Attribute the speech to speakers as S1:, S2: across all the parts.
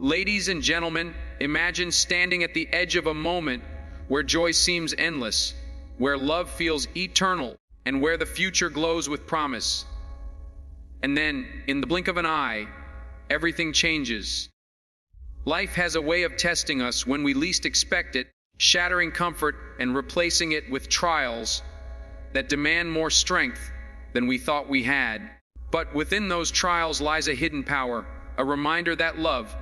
S1: Ladies and gentlemen, imagine standing at the edge of a moment where joy seems endless, where love feels eternal, and where the future glows with promise. And then, in the blink of an eye, everything changes. Life has a way of testing us when we least expect it, shattering comfort and replacing it with trials that demand more strength than we thought we had. But within those trials lies a hidden power, a reminder that love,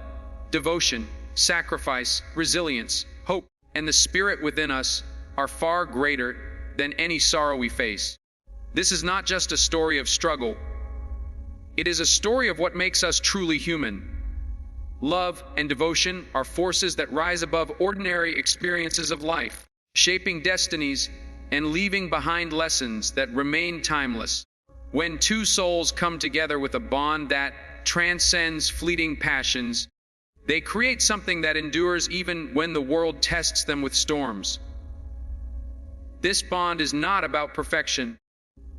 S1: devotion, sacrifice, resilience, hope, and the spirit within us are far greater than any sorrow we face. This is not just a story of struggle. It is a story of what makes us truly human. Love and devotion are forces that rise above ordinary experiences of life, shaping destinies and leaving behind lessons that remain timeless. When two souls come together with a bond that transcends fleeting passions, they create something that endures even when the world tests them with storms. This bond is not about perfection,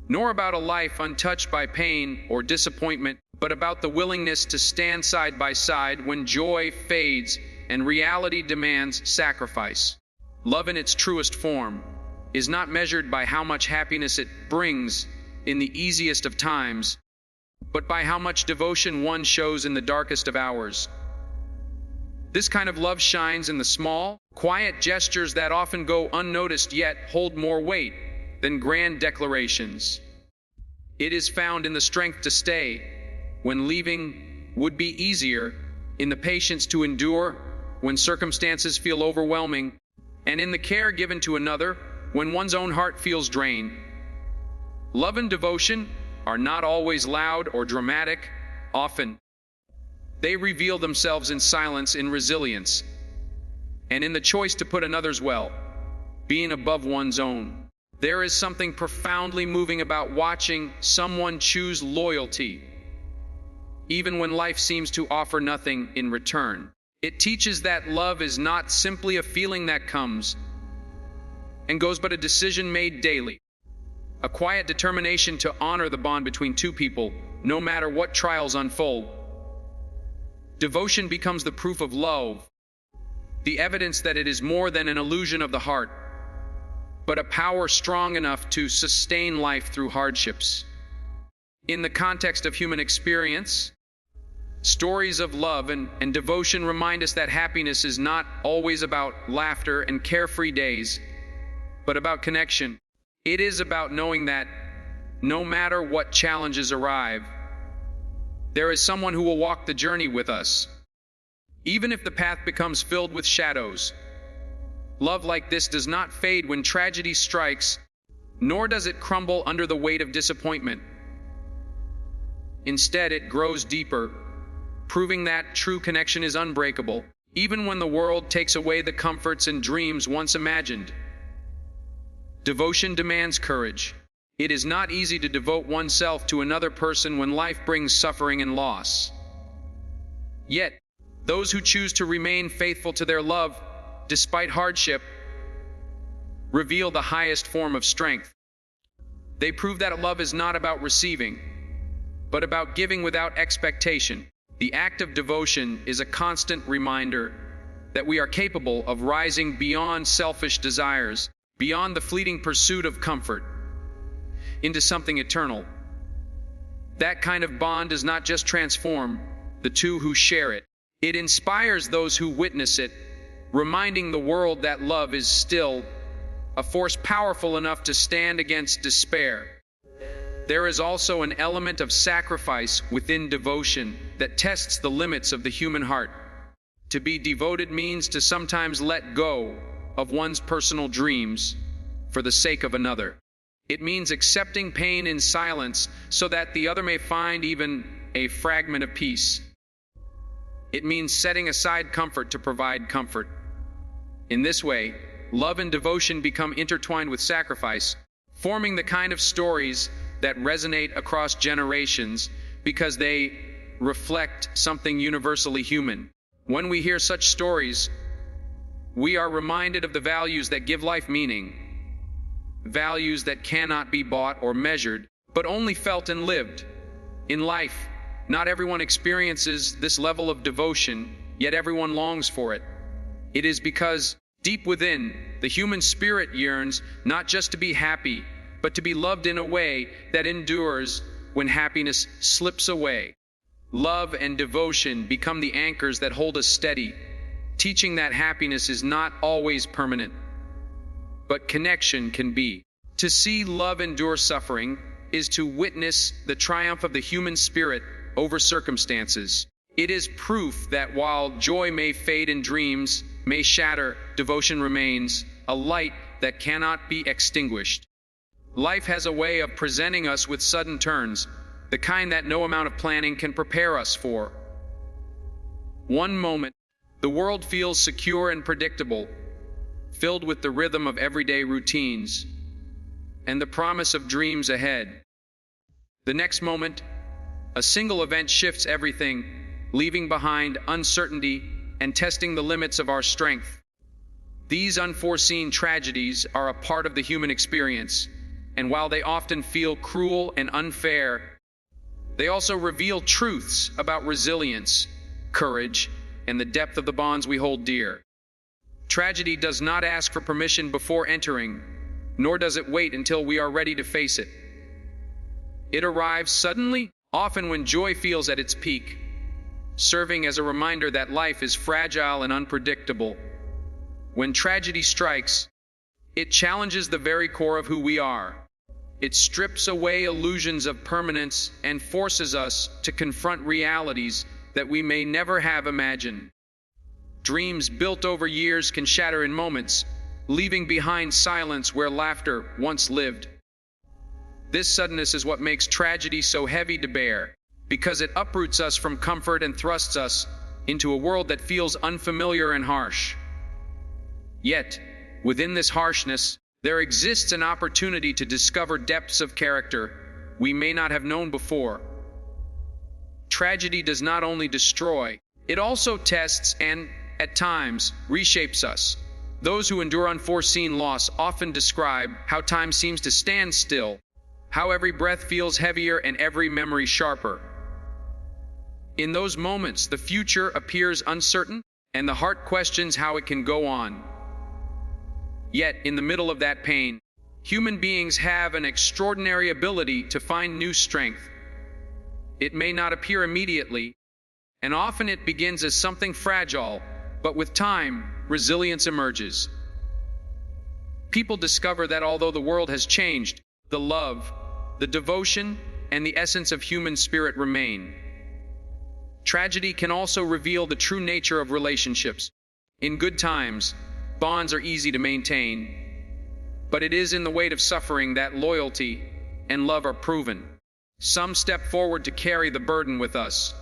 S1: nor about a life untouched by pain or disappointment, but about the willingness to stand side by side when joy fades and reality demands sacrifice. Love in its truest form is not measured by how much happiness it brings in the easiest of times, but by how much devotion one shows in the darkest of hours. This kind of love shines in the small, quiet gestures that often go unnoticed yet hold more weight than grand declarations. It is found in the strength to stay when leaving would be easier, in the patience to endure when circumstances feel overwhelming, and in the care given to another when one's own heart feels drained. Love and devotion are not always loud or dramatic. Often, they reveal themselves in silence, in resilience, and in the choice to put another's well, being above one's own. There is something profoundly moving about watching someone choose loyalty, even when life seems to offer nothing in return. It teaches that love is not simply a feeling that comes and goes, but a decision made daily. A quiet determination to honor the bond between two people, no matter what trials unfold. Devotion becomes the proof of love, the evidence that it is more than an illusion of the heart, but a power strong enough to sustain life through hardships. In the context of human experience, stories of love and devotion remind us that happiness is not always about laughter and carefree days, but about connection. It is about knowing that no matter what challenges arrive, there is someone who will walk the journey with us, even if the path becomes filled with shadows. Love like this does not fade when tragedy strikes, nor does it crumble under the weight of disappointment. Instead, it grows deeper, proving that true connection is unbreakable, even when the world takes away the comforts and dreams once imagined. Devotion demands courage. It is not easy to devote oneself to another person when life brings suffering and loss. Yet, those who choose to remain faithful to their love, despite hardship, reveal the highest form of strength. They prove that love is not about receiving, but about giving without expectation. The act of devotion is a constant reminder that we are capable of rising beyond selfish desires, beyond the fleeting pursuit of comfort, into something eternal. That kind of bond does not just transform the two who share it. It inspires those who witness it, reminding the world that love is still a force powerful enough to stand against despair. There is also an element of sacrifice within devotion that tests the limits of the human heart. To be devoted means to sometimes let go of one's personal dreams for the sake of another. It means accepting pain in silence so that the other may find even a fragment of peace. It means setting aside comfort to provide comfort. In this way, love and devotion become intertwined with sacrifice, forming the kind of stories that resonate across generations because they reflect something universally human. When we hear such stories, we are reminded of the values that give life meaning, values that cannot be bought or measured, but only felt and lived. In life, not everyone experiences this level of devotion, yet everyone longs for it. It is because, deep within, the human spirit yearns not just to be happy, but to be loved in a way that endures when happiness slips away. Love and devotion become the anchors that hold us steady, teaching that happiness is not always permanent, but connection can be. To see love endure suffering is to witness the triumph of the human spirit over circumstances. It is proof that while joy may fade and dreams may shatter, devotion remains, a light that cannot be extinguished. Life has a way of presenting us with sudden turns, the kind that no amount of planning can prepare us for. One moment, the world feels secure and predictable, filled with the rhythm of everyday routines and the promise of dreams ahead. The next moment, a single event shifts everything, leaving behind uncertainty and testing the limits of our strength. These unforeseen tragedies are a part of the human experience, and while they often feel cruel and unfair, they also reveal truths about resilience, courage, and the depth of the bonds we hold dear. Tragedy does not ask for permission before entering, nor does it wait until we are ready to face it. It arrives suddenly, often when joy feels at its peak, serving as a reminder that life is fragile and unpredictable. When tragedy strikes, it challenges the very core of who we are. It strips away illusions of permanence and forces us to confront realities that we may never have imagined. Dreams built over years can shatter in moments, leaving behind silence where laughter once lived. This suddenness is what makes tragedy so heavy to bear, because it uproots us from comfort and thrusts us into a world that feels unfamiliar and harsh. Yet, within this harshness, there exists an opportunity to discover depths of character we may not have known before. Tragedy does not only destroy, it also tests and, at times, reshapes us. Those who endure unforeseen loss often describe how time seems to stand still, how every breath feels heavier and every memory sharper. In those moments, the future appears uncertain, and the heart questions how it can go on. Yet, in the middle of that pain, human beings have an extraordinary ability to find new strength. It may not appear immediately, and often it begins as something fragile, but with time, resilience emerges. People discover that although the world has changed, the love, the devotion, and the essence of human spirit remain. Tragedy can also reveal the true nature of relationships. In good times, bonds are easy to maintain, but it is in the weight of suffering that loyalty and love are proven. Some step forward to carry the burden with us,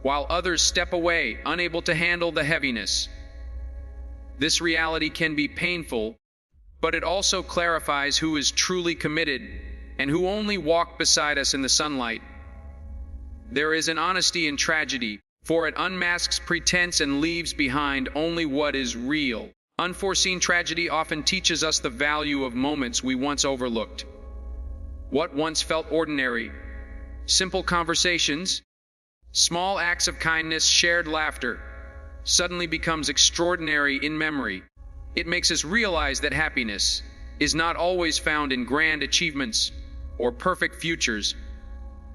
S1: while others step away, unable to handle the heaviness. This reality can be painful, but it also clarifies who is truly committed and who only walk beside us in the sunlight. There is an honesty in tragedy, for it unmasks pretense and leaves behind only what is real. Unforeseen tragedy often teaches us the value of moments we once overlooked. What once felt ordinary, simple conversations, small acts of kindness, shared laughter, suddenly becomes extraordinary in memory. It makes us realize that happiness is not always found in grand achievements or perfect futures,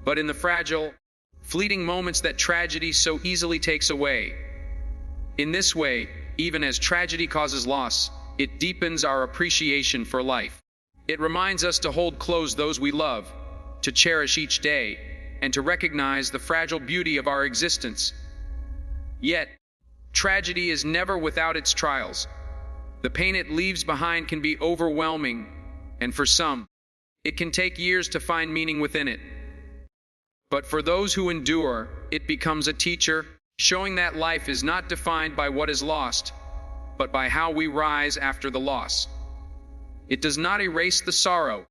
S1: but in the fragile, fleeting moments that tragedy so easily takes away. In this way, even as tragedy causes loss, it deepens our appreciation for life. It reminds us to hold close those we love, to cherish each day, and to recognize the fragile beauty of our existence. Yet, tragedy is never without its trials. The pain it leaves behind can be overwhelming, and for some, it can take years to find meaning within it. But for those who endure, it becomes a teacher, showing that life is not defined by what is lost, but by how we rise after the loss. It does not erase the sorrow,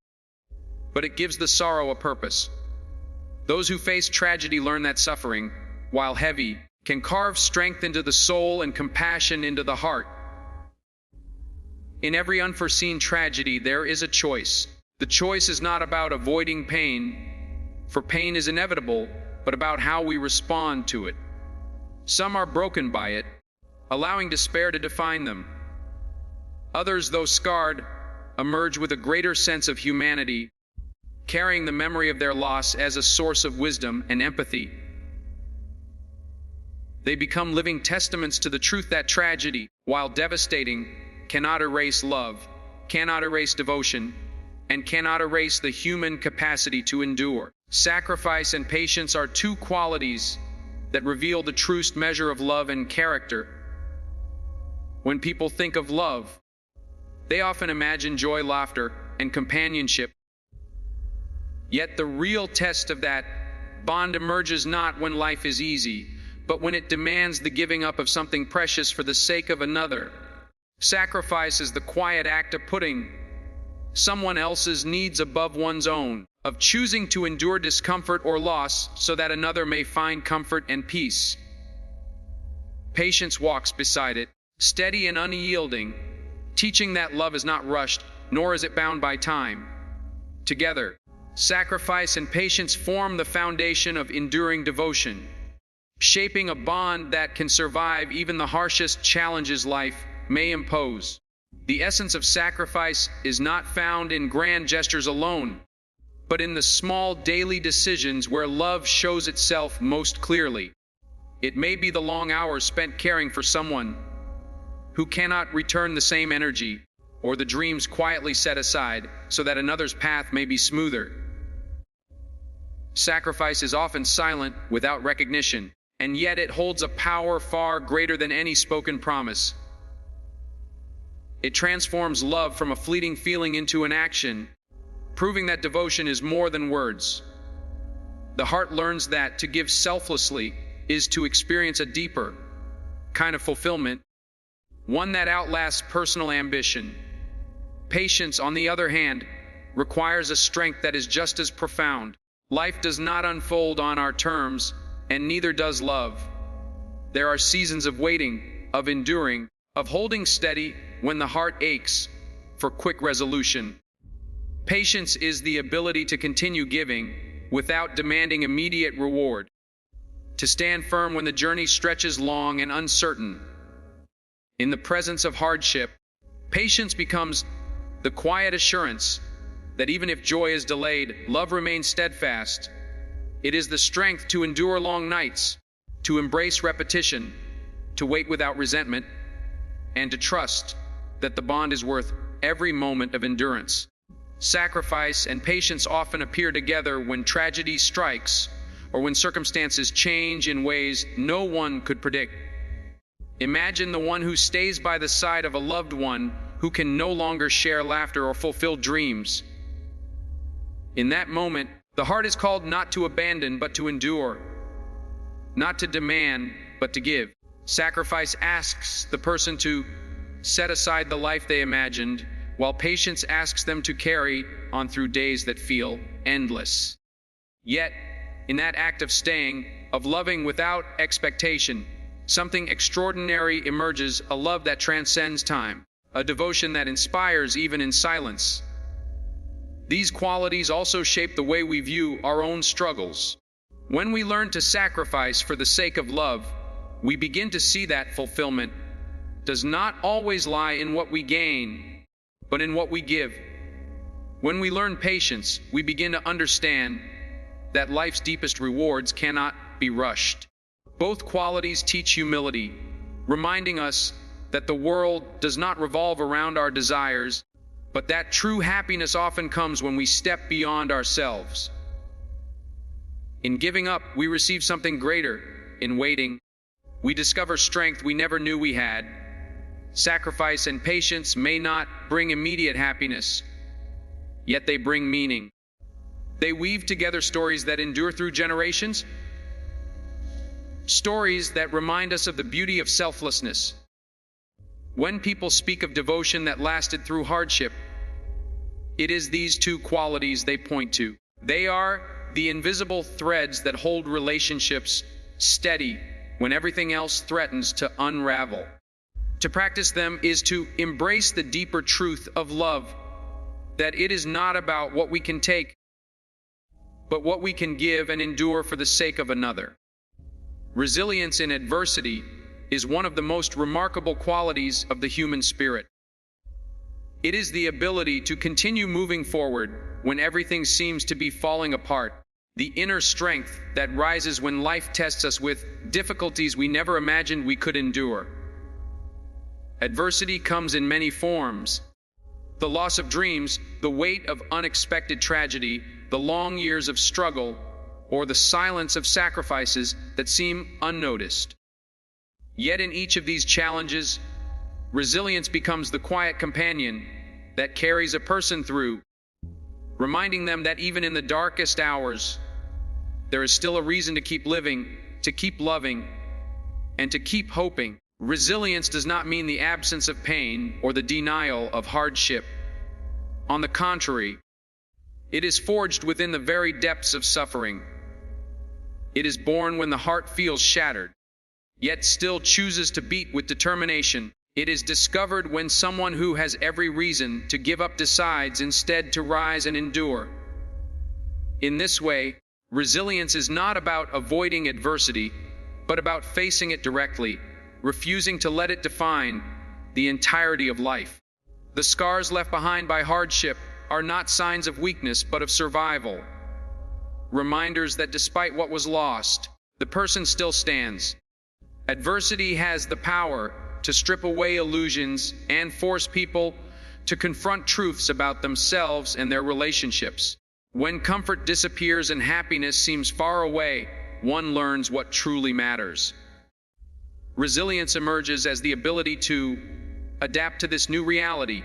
S1: but it gives the sorrow a purpose. Those who face tragedy learn that suffering, while heavy, can carve strength into the soul and compassion into the heart. In every unforeseen tragedy, there is a choice. The choice is not about avoiding pain, for pain is inevitable, but about how we respond to it. Some are broken by it, allowing despair to define them. Others, though scarred, emerge with a greater sense of humanity, carrying the memory of their loss as a source of wisdom and empathy. They become living testaments to the truth that tragedy, while devastating, cannot erase love, cannot erase devotion, and cannot erase the human capacity to endure. Sacrifice and patience are two qualities that reveal the truest measure of love and character. When people think of love, they often imagine joy, laughter, and companionship. Yet the real test of that bond emerges not when life is easy, but when it demands the giving up of something precious for the sake of another. Sacrifice is the quiet act of putting someone else's needs above one's own, of choosing to endure discomfort or loss so that another may find comfort and peace. Patience walks beside it, steady and unyielding, teaching that love is not rushed, nor is it bound by time. Together, sacrifice and patience form the foundation of enduring devotion, shaping a bond that can survive even the harshest challenges life may impose. The essence of sacrifice is not found in grand gestures alone, but in the small daily decisions where love shows itself most clearly. It may be the long hours spent caring for someone who cannot return the same energy, or the dreams quietly set aside so that another's path may be smoother. Sacrifice is often silent, without recognition, and yet it holds a power far greater than any spoken promise. It transforms love from a fleeting feeling into an action, proving that devotion is more than words. The heart learns that to give selflessly is to experience a deeper kind of fulfillment, one that outlasts personal ambition. Patience, on the other hand, requires a strength that is just as profound. Life does not unfold on our terms, and neither does love. There are seasons of waiting, of enduring, of holding steady when the heart aches for quick resolution. Patience is the ability to continue giving without demanding immediate reward, to stand firm when the journey stretches long and uncertain. In the presence of hardship, patience becomes the quiet assurance that even if joy is delayed, love remains steadfast. It is the strength to endure long nights, to embrace repetition, to wait without resentment, and to trust that the bond is worth every moment of endurance. Sacrifice and patience often appear together when tragedy strikes or when circumstances change in ways no one could predict. Imagine the one who stays by the side of a loved one who can no longer share laughter or fulfill dreams. In that moment, the heart is called not to abandon but to endure, not to demand but to give. Sacrifice asks the person to set aside the life they imagined, while patience asks them to carry on through days that feel endless. Yet, in that act of staying, of loving without expectation, something extraordinary emerges, a love that transcends time, a devotion that inspires even in silence. These qualities also shape the way we view our own struggles. When we learn to sacrifice for the sake of love, we begin to see that fulfillment does not always lie in what we gain, but in what we give. When we learn patience, we begin to understand that life's deepest rewards cannot be rushed. Both qualities teach humility, reminding us that the world does not revolve around our desires, but that true happiness often comes when we step beyond ourselves. In giving up, we receive something greater. In waiting, we discover strength we never knew we had. Sacrifice and patience may not bring immediate happiness, yet they bring meaning. They weave together stories that endure through generations, stories that remind us of the beauty of selflessness. When people speak of devotion that lasted through hardship, it is these two qualities they point to. They are the invisible threads that hold relationships steady when everything else threatens to unravel. To practice them is to embrace the deeper truth of love, that it is not about what we can take, but what we can give and endure for the sake of another. Resilience in adversity is one of the most remarkable qualities of the human spirit. It is the ability to continue moving forward when everything seems to be falling apart, the inner strength that rises when life tests us with difficulties we never imagined we could endure. Adversity comes in many forms. The loss of dreams, the weight of unexpected tragedy, the long years of struggle, or the silence of sacrifices that seem unnoticed. Yet in each of these challenges, resilience becomes the quiet companion that carries a person through, reminding them that even in the darkest hours, there is still a reason to keep living, to keep loving, and to keep hoping. Resilience does not mean the absence of pain or the denial of hardship. On the contrary, it is forged within the very depths of suffering. It is born when the heart feels shattered, yet still chooses to beat with determination. It is discovered when someone who has every reason to give up decides instead to rise and endure. In this way, resilience is not about avoiding adversity, but about facing it directly, refusing to let it define the entirety of life. The scars left behind by hardship are not signs of weakness, but of survival. Reminders that despite what was lost, the person still stands. Adversity has the power to strip away illusions and force people to confront truths about themselves and their relationships. When comfort disappears and happiness seems far away, one learns what truly matters. Resilience emerges as the ability to adapt to this new reality,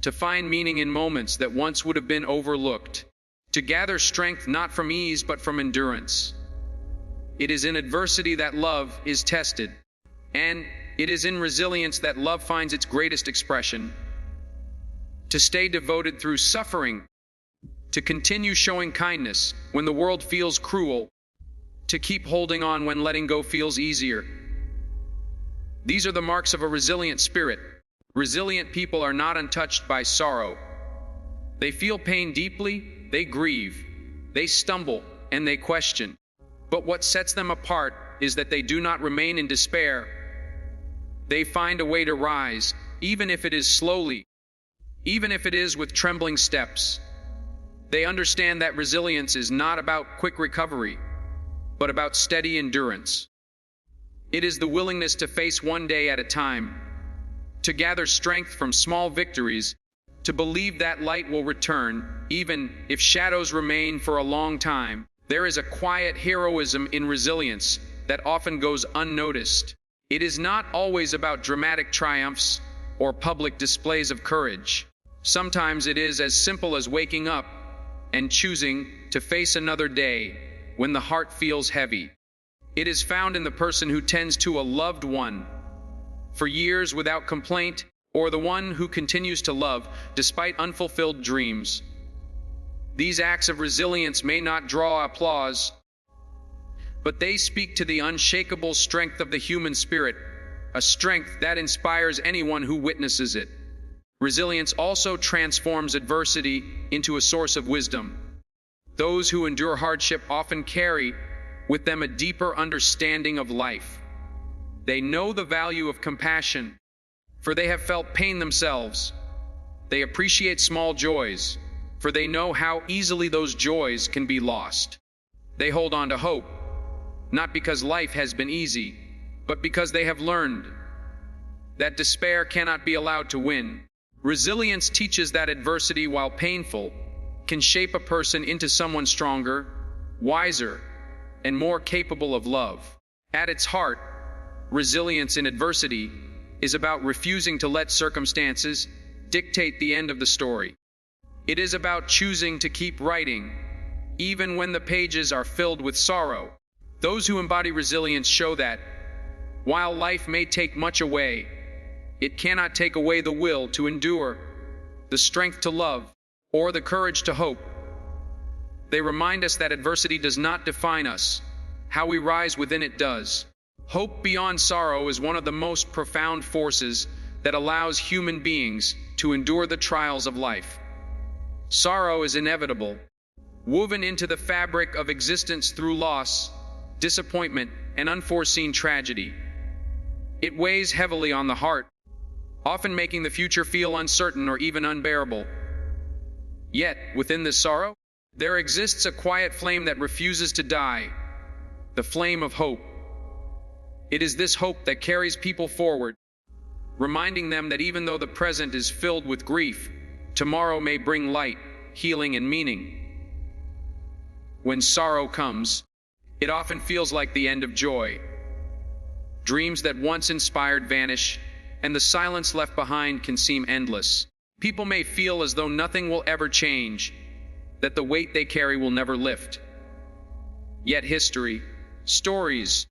S1: to find meaning in moments that once would have been overlooked, to gather strength not from ease but from endurance. It is in adversity that love is tested, and it is in resilience that love finds its greatest expression. To stay devoted through suffering, to continue showing kindness when the world feels cruel, to keep holding on when letting go feels easier. These are the marks of a resilient spirit. Resilient people are not untouched by sorrow. They feel pain deeply, they grieve, they stumble, and they question. But what sets them apart is that they do not remain in despair. They find a way to rise, even if it is slowly, even if it is with trembling steps. They understand that resilience is not about quick recovery, but about steady endurance. It is the willingness to face one day at a time, to gather strength from small victories, to believe that light will return, even if shadows remain for a long time. There is a quiet heroism in resilience that often goes unnoticed. It is not always about dramatic triumphs or public displays of courage. Sometimes it is as simple as waking up and choosing to face another day when the heart feels heavy. It is found in the person who tends to a loved one for years without complaint, or the one who continues to love despite unfulfilled dreams. These acts of resilience may not draw applause, but they speak to the unshakable strength of the human spirit, a strength that inspires anyone who witnesses it. Resilience also transforms adversity into a source of wisdom. Those who endure hardship often carry with them a deeper understanding of life. They know the value of compassion, for they have felt pain themselves. They appreciate small joys, for they know how easily those joys can be lost. They hold on to hope, not because life has been easy, but because they have learned that despair cannot be allowed to win. Resilience teaches that adversity, while painful, can shape a person into someone stronger, wiser, and more capable of love. At its heart, resilience in adversity is about refusing to let circumstances dictate the end of the story. It is about choosing to keep writing, even when the pages are filled with sorrow. Those who embody resilience show that, while life may take much away, it cannot take away the will to endure, the strength to love, or the courage to hope. They remind us that adversity does not define us. How we rise within it does. Hope beyond sorrow is one of the most profound forces that allows human beings to endure the trials of life. Sorrow is inevitable, woven into the fabric of existence through loss, disappointment, and unforeseen tragedy. It weighs heavily on the heart, often making the future feel uncertain or even unbearable. Yet, within this sorrow, there exists a quiet flame that refuses to die, the flame of hope. It is this hope that carries people forward, reminding them that even though the present is filled with grief, tomorrow may bring light, healing, and meaning. When sorrow comes, it often feels like the end of joy. Dreams that once inspired vanish, and the silence left behind can seem endless. People may feel as though nothing will ever change, that the weight they carry will never lift. Yet history, stories,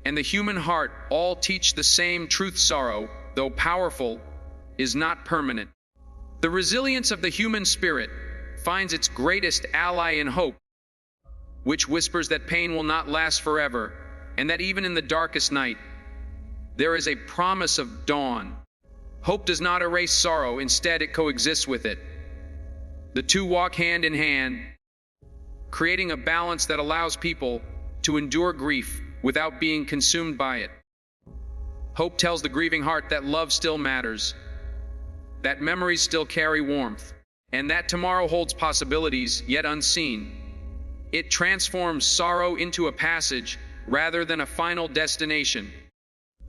S1: and the human heart all teach the same truth: sorrow, though powerful, is not permanent. The resilience of the human spirit finds its greatest ally in hope, which whispers that pain will not last forever, and that even in the darkest night, there is a promise of dawn. Hope does not erase sorrow, instead it coexists with it. The two walk hand in hand, creating a balance that allows people to endure grief without being consumed by it. Hope tells the grieving heart that love still matters, that memories still carry warmth, and that tomorrow holds possibilities yet unseen. It transforms sorrow into a passage rather than a final destination.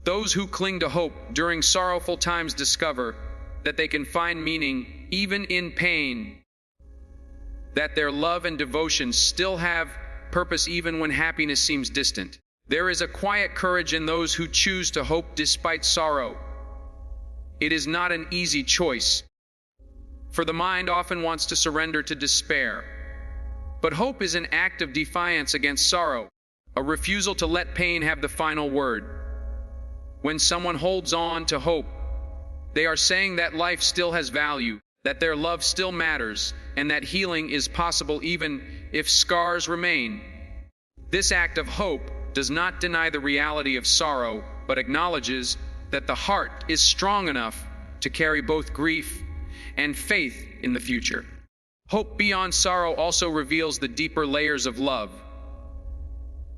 S1: Those who cling to hope during sorrowful times discover that they can find meaning even in pain, that their love and devotion still have purpose even when happiness seems distant. There is a quiet courage in those who choose to hope despite sorrow. It is not an easy choice, for the mind often wants to surrender to despair. But hope is an act of defiance against sorrow, a refusal to let pain have the final word. When someone holds on to hope, they are saying that life still has value, that their love still matters, and that healing is possible even if scars remain. This act of hope does not deny the reality of sorrow, but acknowledges that the heart is strong enough to carry both grief and faith in the future. Hope beyond sorrow also reveals the deeper layers of love.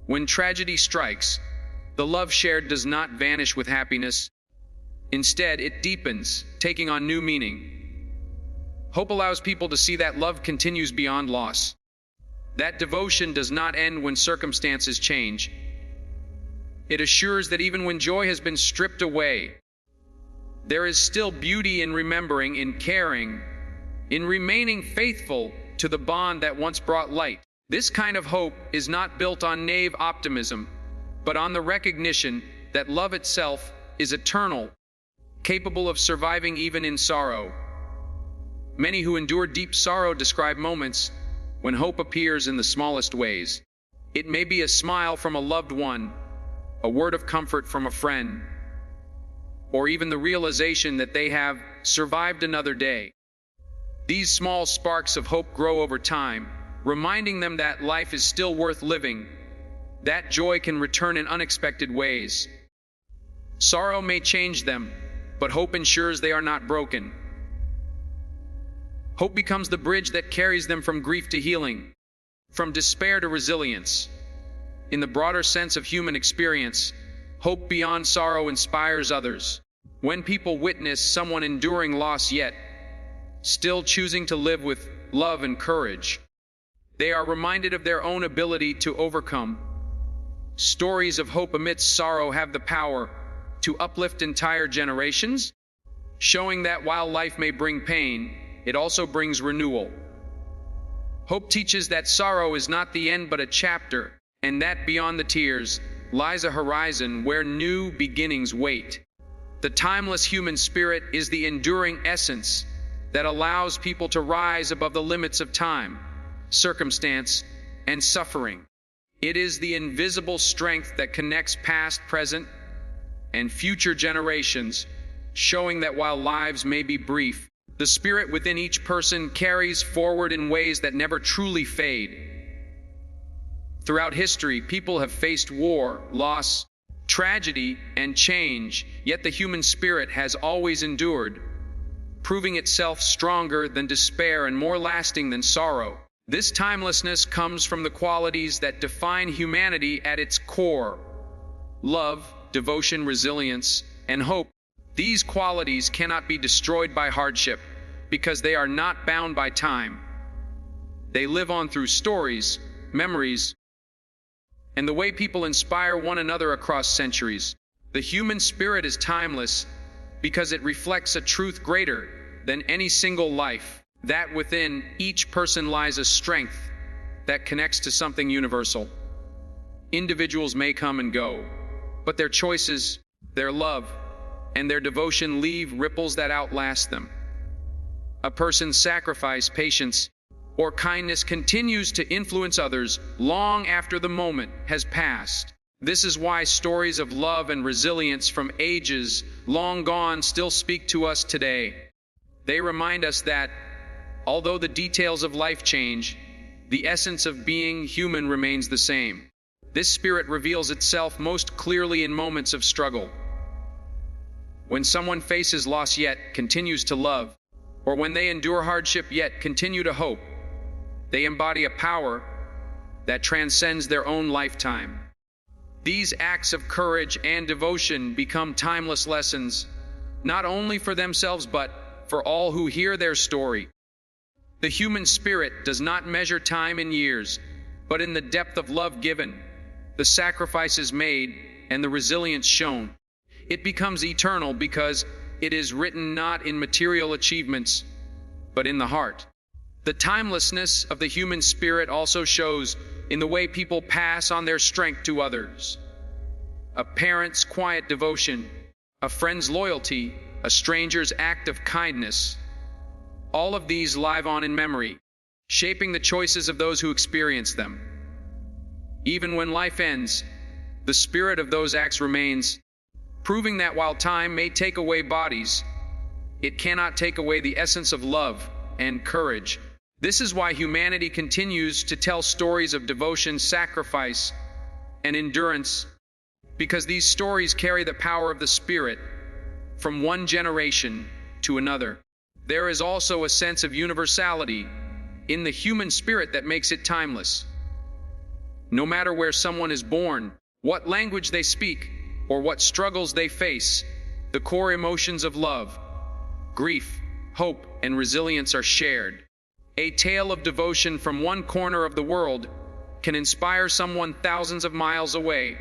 S1: When tragedy strikes, the love shared does not vanish with happiness. Instead, it deepens, taking on new meaning. Hope allows people to see that love continues beyond loss. That devotion does not end when circumstances change. It assures that even when joy has been stripped away, there is still beauty in remembering, in caring, in remaining faithful to the bond that once brought light. This kind of hope is not built on naive optimism, but on the recognition that love itself is eternal, capable of surviving even in sorrow. Many who endure deep sorrow describe moments when hope appears in the smallest ways. It may be a smile from a loved one, a word of comfort from a friend, or even the realization that they have survived another day. These small sparks of hope grow over time, reminding them that life is still worth living, that joy can return in unexpected ways. Sorrow may change them, but hope ensures they are not broken. Hope becomes the bridge that carries them from grief to healing, from despair to resilience. In the broader sense of human experience, hope beyond sorrow inspires others. When people witness someone enduring loss yet still choosing to live with love and courage, they are reminded of their own ability to overcome. Stories of hope amidst sorrow have the power to uplift entire generations, showing that while life may bring pain, it also brings renewal. Hope teaches that sorrow is not the end but a chapter, and that beyond the tears lies a horizon where new beginnings wait. The timeless human spirit is the enduring essence that allows people to rise above the limits of time, circumstance, and suffering. It is the invisible strength that connects past, present, and future generations, showing that while lives may be brief, the spirit within each person carries forward in ways that never truly fade. Throughout history, people have faced war, loss, tragedy, and change, yet the human spirit has always endured, proving itself stronger than despair and more lasting than sorrow. This timelessness comes from the qualities that define humanity at its core: Love, devotion, resilience, and hope. These qualities cannot be destroyed by hardship because they are not bound by time. They live on through stories, memories, and the way people inspire one another across centuries. The human spirit is timeless because it reflects a truth greater than any single life, that within each person lies a strength that connects to something universal. Individuals may come and go, but their choices, their love, and their devotion leave ripples that outlast them. A person's sacrifice, patience, or kindness continues to influence others long after the moment has passed. This is why stories of love and resilience from ages long gone still speak to us today. They remind us that, although the details of life change, the essence of being human remains the same. This spirit reveals itself most clearly in moments of struggle. When someone faces loss yet continues to love, or when they endure hardship yet continue to hope, they embody a power that transcends their own lifetime. These acts of courage and devotion become timeless lessons, not only for themselves but for all who hear their story. The human spirit does not measure time in years, but in the depth of love given, the sacrifices made, and the resilience shown. It becomes eternal because it is written not in material achievements, but in the heart. The timelessness of the human spirit also shows in the way people pass on their strength to others. A parent's quiet devotion, a friend's loyalty, a stranger's act of kindness. All of these live on in memory, shaping the choices of those who experience them. Even when life ends, the spirit of those acts remains, proving that while time may take away bodies, it cannot take away the essence of love and courage. This is why humanity continues to tell stories of devotion, sacrifice, and endurance, because these stories carry the power of the Spirit from one generation to another. There is also a sense of universality in the human spirit that makes it timeless. No matter where someone is born, what language they speak, or what struggles they face, the core emotions of love, grief, hope, and resilience are shared. A tale of devotion from one corner of the world can inspire someone thousands of miles away,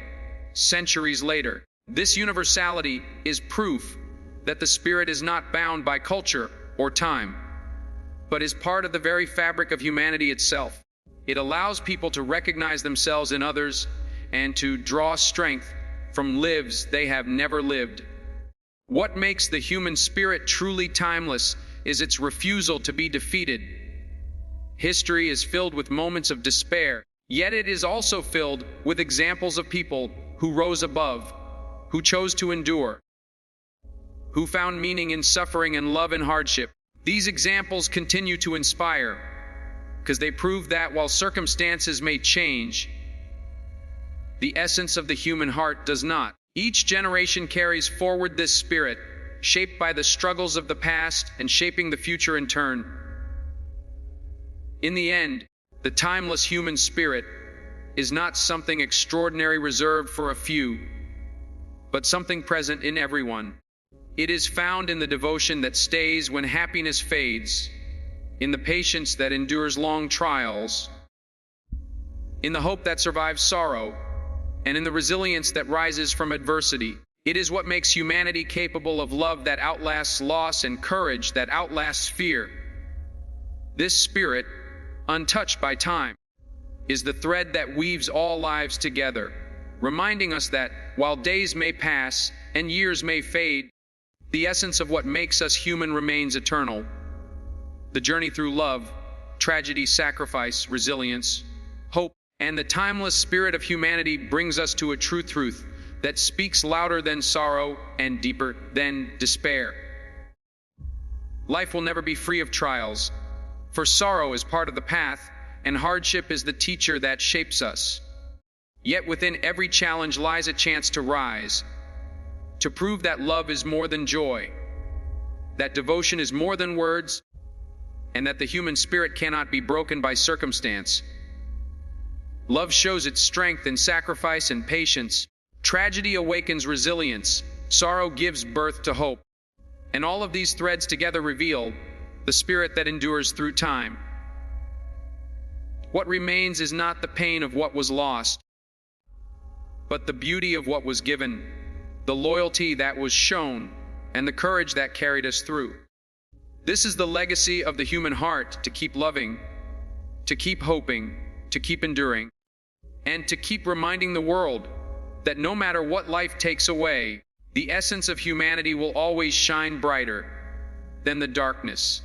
S1: centuries later. This universality is proof that the spirit is not bound by culture or time, but is part of the very fabric of humanity itself. It allows people to recognize themselves in others and to draw strength from lives they have never lived. What makes the human spirit truly timeless is its refusal to be defeated. History is filled with moments of despair, yet it is also filled with examples of people who rose above, who chose to endure, who found meaning in suffering and love in hardship. These examples continue to inspire, because they prove that while circumstances may change, the essence of the human heart does not. Each generation carries forward this spirit, shaped by the struggles of the past and shaping the future in turn. In the end, the timeless human spirit is not something extraordinary reserved for a few, but something present in everyone. It is found in the devotion that stays when happiness fades, in the patience that endures long trials, in the hope that survives sorrow, and in the resilience that rises from adversity. It is what makes humanity capable of love that outlasts loss and courage that outlasts fear. This spirit, untouched by time, is the thread that weaves all lives together, reminding us that while days may pass and years may fade, the essence of what makes us human remains eternal. The journey through love, tragedy, sacrifice, resilience, hope, and the timeless spirit of humanity brings us to a true truth that speaks louder than sorrow and deeper than despair. Life will never be free of trials, for sorrow is part of the path, and hardship is the teacher that shapes us. Yet within every challenge lies a chance to rise, to prove that love is more than joy, that devotion is more than words, and that the human spirit cannot be broken by circumstance. Love shows its strength in sacrifice and patience, Tragedy awakens resilience, sorrow gives birth to hope. And all of these threads together reveal the spirit that endures through time. What remains is not the pain of what was lost, but the beauty of what was given, the loyalty that was shown, and the courage that carried us through. This is the legacy of the human heart: to keep loving, to keep hoping, to keep enduring, and to keep reminding the world that no matter what life takes away, the essence of humanity will always shine brighter than the darkness.